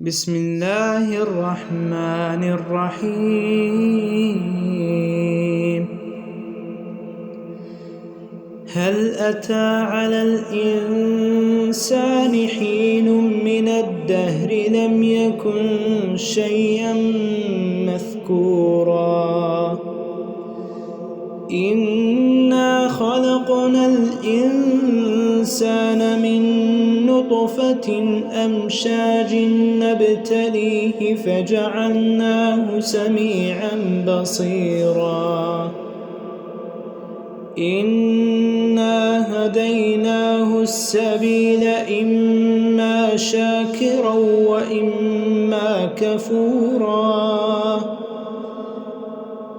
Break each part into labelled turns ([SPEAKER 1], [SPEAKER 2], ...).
[SPEAKER 1] بسم الله الرحمن الرحيم. هل أتى على الإنسان حين من الدهر لم يكن شيئا مذكورا إنا خلقنا الإنسان من نطفة أمشاج نبتليه فجعلناه سميعا بصيرا إنا هديناه السبيل إما شاكرا وإما كفورا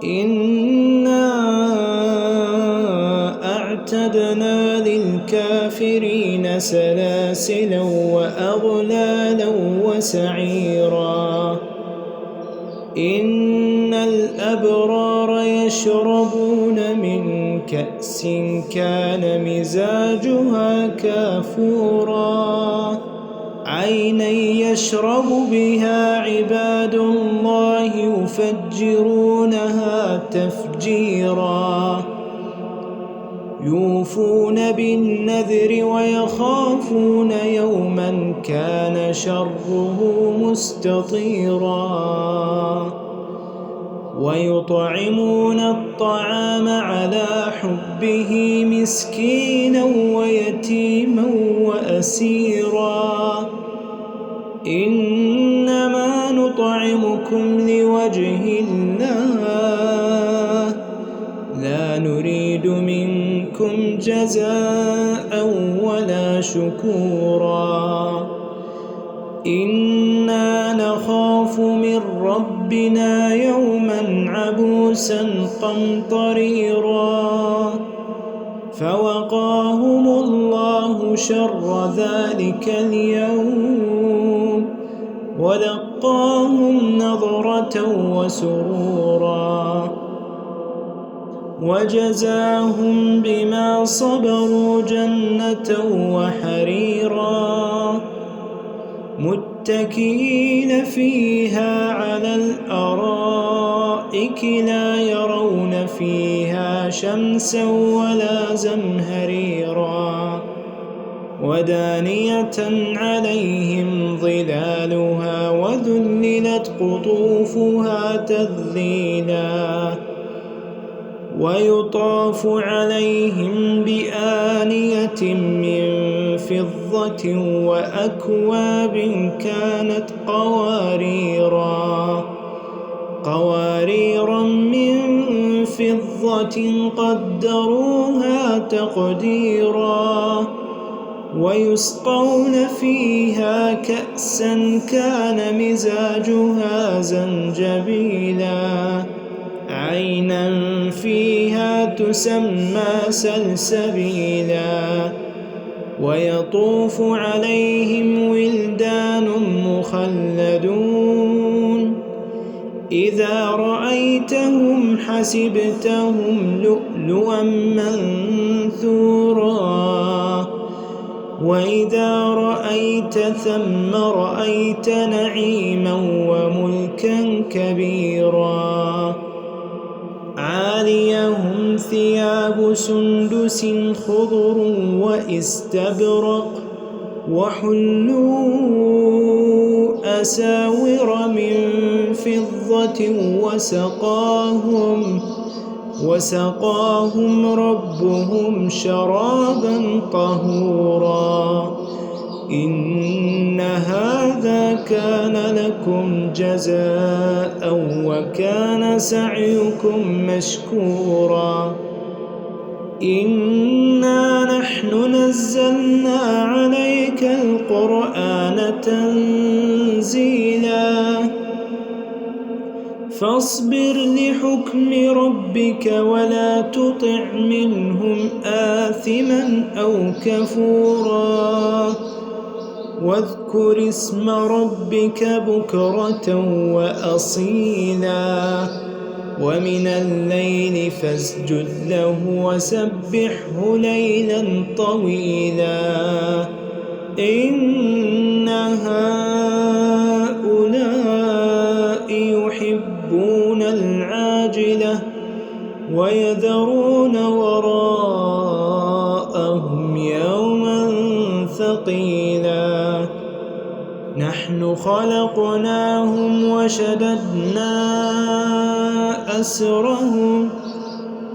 [SPEAKER 1] إنا أعتدنا للكافرين سلاسلا وأغلالا وسعيرا إن الأبرار يشربون من كأس كان مزاجها كافورا عينا يشرب بها عباد الله يفجرونها تفجيرا يوفون بالنذر ويخافون يوما كان شره مستطيرا ويطعمون الطعام على حبه مسكينا ويتيما وأسيرا إنما نطعمكم لوجه الله لا نريد منكم جزاء ولا شكورا إنا نخاف من ربنا يوما عبوسا قمطريرا فوقاهم الله شر ذلك اليوم ولقاهم نضرة وسرورا وجزاهم بما صبروا جنة وحريرا متكئين فيها على الأرائك لا يرون فيها شمسا ولا زمهريرا ودانية عليهم ظلالها وذللت قطوفها تذليلا ويطاف عليهم بآنية من فضة وأكواب كانت قواريرا من فضة قدروها تقديرا ويسقون فيها كأسا كان مزاجها زنجبيلا عينا فيها تسمى سلسبيلا ويطوف عليهم ولدان مخلدون إذا رأيتهم حسبتهم لؤلؤا منثورا وإذا رأيت ثم رأيت نعيما وملكا كبيرا عاليهم ثياب سندس خضر وإستبرق وحلوا أساور من فضة وسقاهم ربهم شرابا طهورا إن هذا كان لكم جزاء وكان سعيكم مشكورا إنا نحن نزلنا عليك القرآن تنزيلا فاصبر لحكم ربك ولا تطع منهم آثما أو كفورا واذكر اسم ربك بكرة وأصيلا ومن الليل فاسجد له وسبحه ليلا طويلا إن هؤلاء نحن خلقناهم وشددنا أسرهم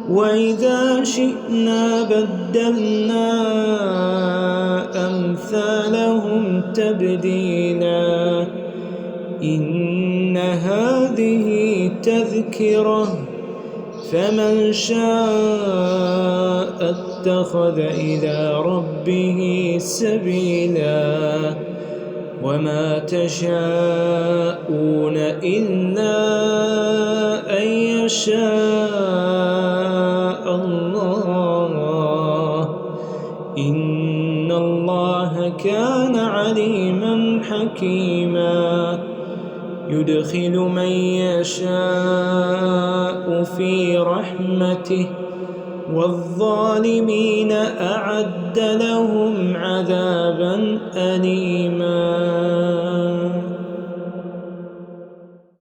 [SPEAKER 1] وإذا شئنا بدلنا أمثالهم تبديلا إن هذه تذكرة فمن شاء اتخذ إلى ربه سبيلا وما تشاءون إلا أن يشاء الله إن الله كان عليما حكيما يدخل من يشاء في رحمته والظالمين أعد لهم عذابا أليما.